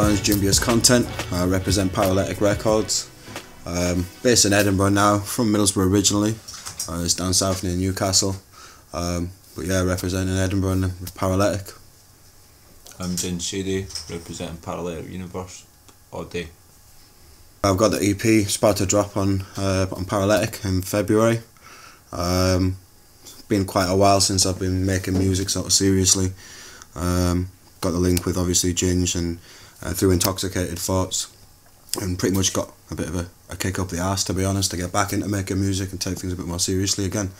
name's Dubious Content. I represent Paraletic Records. Based in Edinburgh now, from Middlesbrough originally. It's down south near Newcastle. But yeah, representing Edinburgh and Paraletic. I'm Ginge Shady, representing Paraletic Universe all day. I've got the EP, it's about to drop on Paraletic in February. It's been quite a while since I've been making music sort of seriously. Got the link with obviously Ginge and through Intoxicated Thoughts, and pretty much got a bit of a kick up the arse, to be honest, to get back into making music and take things a bit more seriously again.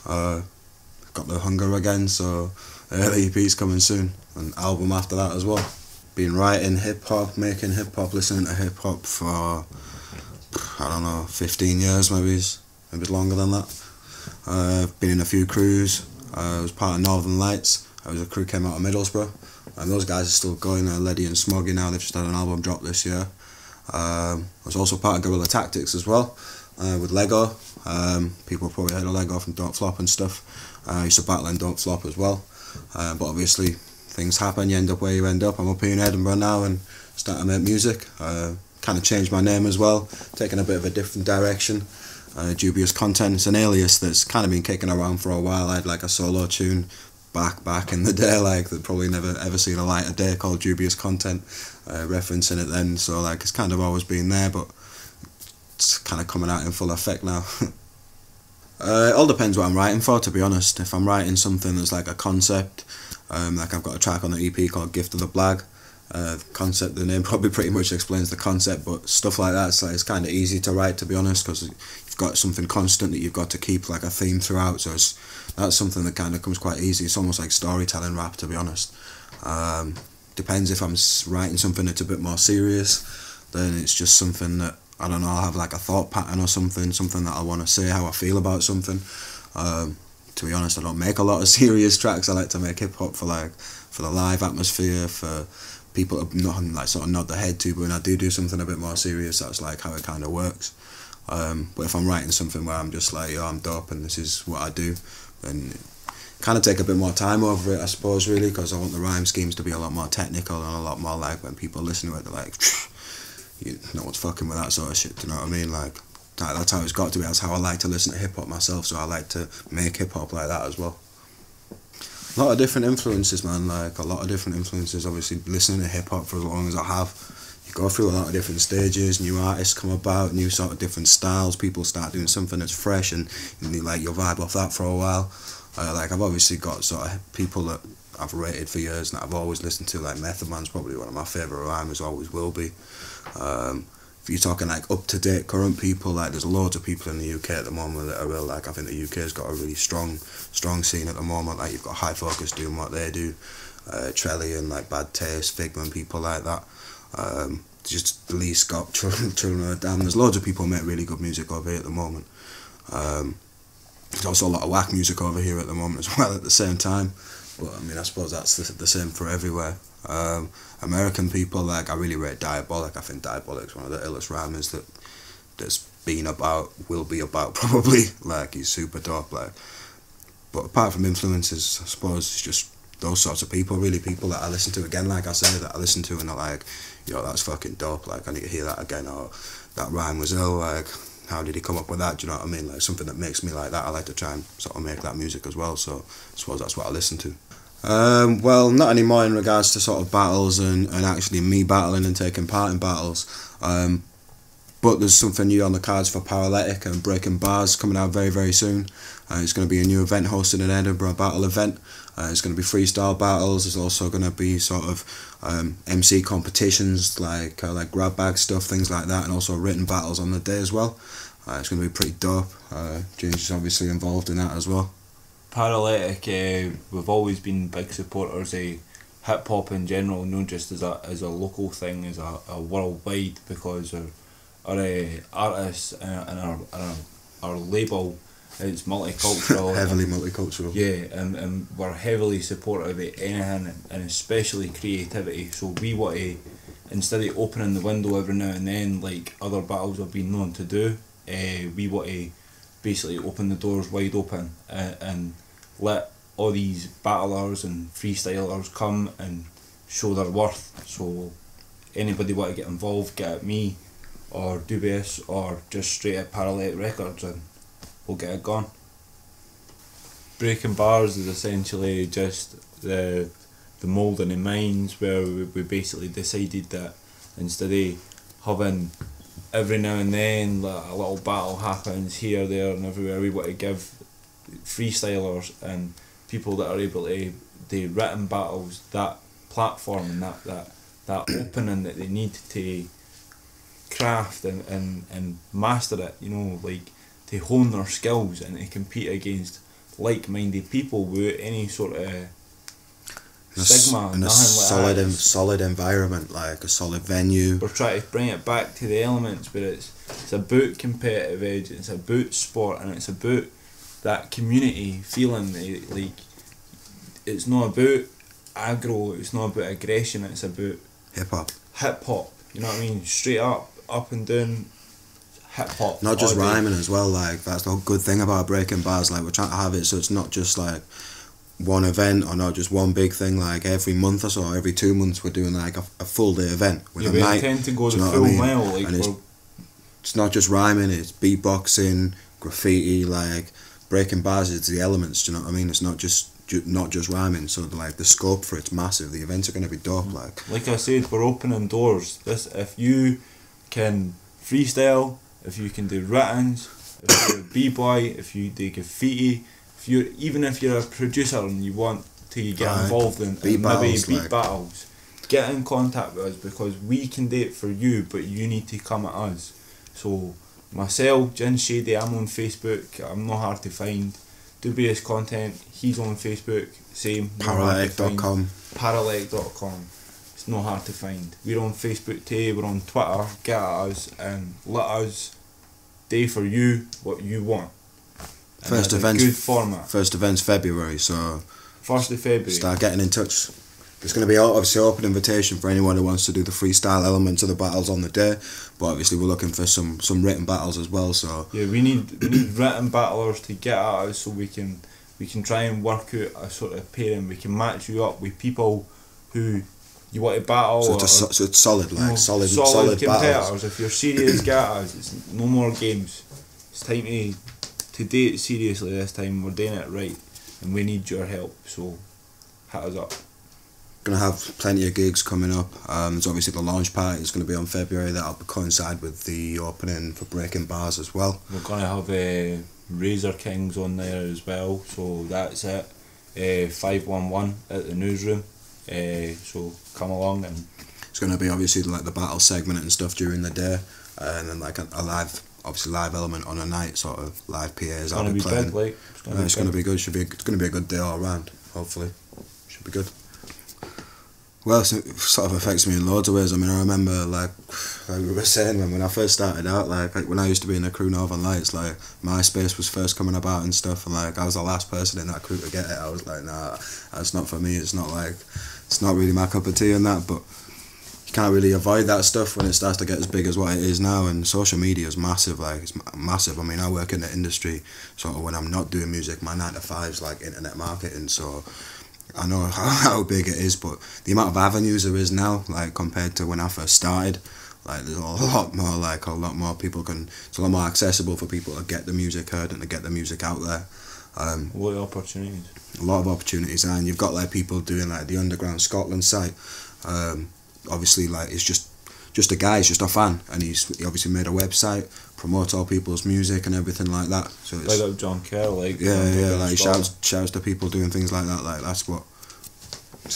Got the hunger again, so the EP's coming soon, an album after that as well. Been writing hip hop, making hip hop, listening to hip hop for, I don't know, 15 years maybe, a bit longer than that. Been in a few crews. I was part of Northern Lights. I was a crew came out of Middlesbrough, and those guys are still going. Leddy and Smoggy now, they've just had an album drop this year. I was also part of Guerrilla Tactics as well, with Lego. People probably heard of Lego from Don't Flop and stuff. I used to battle in Don't Flop as well, but obviously things happen, you end up where you end up. I'm up here in Edinburgh now and starting to make music. Kind of changed my name as well, taking a bit of a different direction. Dubious Content, it's an alias that's kind of been kicking around for a while. I had like a solo tune back in the day, like that probably never ever seen a light of day, called Dubious Content, referencing it then, so like it's kind of always been there, but it's kind of coming out in full effect now. It all depends what I'm writing for, to be honest. If I'm writing something that's like a concept, like I've got a track on the EP called Gift of the Blag. Concept, the name probably pretty much explains the concept, but stuff like that, it's kind of easy to write, to be honest, because you've got something constant that you've got to keep like a theme throughout, so that's something that kind of comes quite easy. It's almost like storytelling rap, to be honest. Depends if I'm writing something that's a bit more serious, then it's just something that, I don't know, I'll have like a thought pattern or something that I want to say, how I feel about something. To be honest, I don't make a lot of serious tracks. I like to make hip hop for the live atmosphere, for people to not, like, sort of nod their head to, but when I do something a bit more serious, that's like how it kind of works. But if I'm writing something where I'm just like, yo, I'm dope and this is what I do, then kind of take a bit more time over it, I suppose, really, because I want the rhyme schemes to be a lot more technical and a lot more like when people listen to it, they're like, no one's fucking with that sort of shit, do you know what I mean? Like, that's how it's got to be. That's how I like to listen to hip hop myself, so I like to make hip hop like that as well. A lot of different influences, man, like a lot of different influences. Obviously, listening to hip hop for as long as I have, you go through a lot of different stages, new artists come about, new sort of different styles, people start doing something that's fresh, and you like your vibe off that for a while. Like I've obviously got sort of people that I've rated for years and that I've always listened to, like Method Man's probably one of my favourite rhymers, always will be. If you're talking like up-to-date current people, like there's loads of people in the UK at the moment that are real, like I think the UK's got a really strong scene at the moment. Like you've got High Focus doing what they do, Trelly and like Bad Taste, Figman, people like that. Just Lee Scott, Children of the Damned. There's loads of people who make really good music over here at the moment. There's also a lot of whack music over here at the moment as well at the same time. But I mean, I suppose that's the same for everywhere. American people, like I really rate Diabolic. I think Diabolic's one of the illest rhymers that's been about, will be about probably. Like he's super dope. Like, but apart from influences, I suppose it's just those sorts of people, really, people that I listen to again. Like I say, that I listen to and are like, yo, that's fucking dope. Like I need to hear that again. Or that rhyme was ill. Like, how did he come up with that? Do you know what I mean? Like something that makes me like that. I like to try and sort of make that music as well. So I suppose that's what I listen to. Well, not anymore in regards to sort of battles and actually me battling and taking part in battles. But there's something new on the cards for Paraletic and Breaking Bars coming out very, very soon. It's going to be a new event hosted in Edinburgh, a battle event. It's going to be freestyle battles. There's also going to be sort of MC competitions, like grab bag stuff, things like that, and also written battles on the day as well. It's going to be pretty dope. Ginge is obviously involved in that as well. Paraletic, we've always been big supporters of hip hop in general, not just as a local thing, as a worldwide, because our artists and our label is multicultural. Heavily multicultural. Yeah, and we're heavily supportive of anything, and especially creativity. So we want to, instead of opening the window every now and then like other battles have been known to do, we want to basically open the doors wide open and let all these battlers and freestylers come and show their worth. So anybody want to get involved, get at me or Dubious or just straight at Paraletic Records and we'll get it gone. Breaking Bars is essentially just the moulding in minds, where we basically decided that instead of having every now and then like, a little battle happens here, there and everywhere, we want to give freestylers and people that are able to do written battles that platform and that opening that they need to craft and master it, you know, like to hone their skills and to compete against like-minded people without any sort of stigma, in a solid environment, like a solid venue. We're trying to bring it back to the elements where it's about competitive edge, it's about sport, and it's about that community feeling. Like, it's not about aggro, it's not about aggression, it's about hip hop. You know what I mean? Straight up and down hip hop. Not just rhyming as well. Like, that's the good thing about Breaking Bars. Like, we're trying to have it so it's not just like one event or not just one big thing. Like every month or so, every 2 months, we're doing like a full day event with a we night. Tend to go the full mile. Like, and it's not just rhyming. It's beatboxing, graffiti. Like, Breaking Bars is the elements. Do you know what I mean? It's not just rhyming. So like the scope for it's massive. The events are going to be dope. Like I said, we're opening doors. If you can freestyle, if you can do writtens, if you're a b-boy, if you do graffiti, even if you're a producer and you want to get involved in beat battles, get in contact with us, because we can do it for you, but you need to come at us. So myself, Ginge Shady, I'm on Facebook. I'm not hard to find. Dubious Content, he's on Facebook, same. Paraletic.com. Paraletic.com. It's not hard to find. We're on Facebook too, we're on Twitter. Get at us and let us do for you what you want. And First event's good format. First event's February, so 1st of February. Start getting in touch. There's going to be obviously open invitation for anyone who wants to do the freestyle elements of the battles on the day, but obviously we're looking for some written battles as well. So yeah, we need written battlers to get at us, so we can try and work out a sort of pairing. We can match you up with people who you want to battle. So it's solid, like, you know, solid competitors. battles. If you're serious, get at us. It's no more games. It's time to do it seriously this time. We're doing it right, and we need your help. So hit us up. Going to have plenty of gigs coming up. There's obviously the launch party is going to be on February. That'll coincide with the opening for Breaking Bars as well. We're going to have Razor Kings on there as well, so that's it. 511 at the newsroom, so come along. And it's going to be obviously like the battle segment and stuff during the day, and then like a live element on a night, sort of live PAs. I'll be playing. It's going to be good. It's going to be a good day all around. Hopefully, should be good. Well, it sort of affects me in loads of ways. I mean, I remember, like we were saying, when I first started out, like when I used to be in the crew Northern Lights, like MySpace was first coming about and stuff, and like I was the last person in that crew to get it. I was like, nah, that's not for me. It's not really my cup of tea and that, but you can't really avoid that stuff when it starts to get as big as what it is now. And social media is massive, like it's massive. I mean, I work in the industry, sort of when I'm not doing music, my 9 to 5's like internet marketing, so I know how big it is, but the amount of avenues there is now, like compared to when I first started, like there's a lot more people it's a lot more accessible for people to get the music heard and to get the music out there. A lot of opportunities, and you've got like people doing like the Underground Scotland site. Obviously, like it's just a guy, he's just a fan, and he obviously made a website, promotes all people's music and everything like that. So it's like John Kerr, like like shouts to people doing things like that. Like that's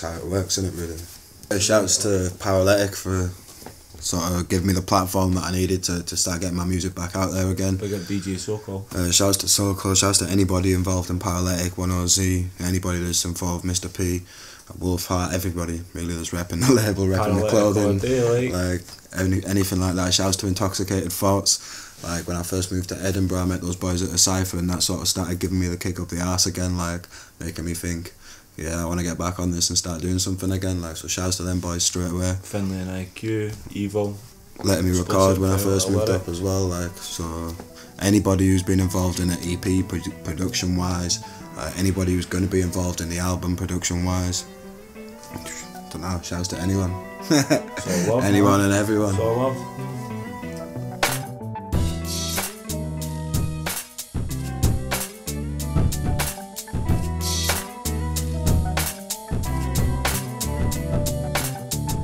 how it works, isn't it? Really. Shouts to Paraletic for sort of giving me the platform that I needed to start getting my music back out there again. Big up DJ Sokol. Shouts to Sokol. Shouts to anybody involved in Paraletic, 1OZ, anybody that's involved, Mr. P, Wolfheart, everybody really that's repping the label, repping the clothing, like anything like that. Shouts to Intoxicated Thoughts. Like when I first moved to Edinburgh, I met those boys at a cypher, and that sort of started giving me the kick up the arse again, like making me think, yeah, I want to get back on this and start doing something again. Like, so shouts to them boys straight away. Finley and IQ, Evil, letting me record when I first moved up as well. Like, so anybody who's been involved in an EP production wise, anybody who's going to be involved in the album production wise, don't know, shouts to anyone. So love, anyone man. and everyone. So love.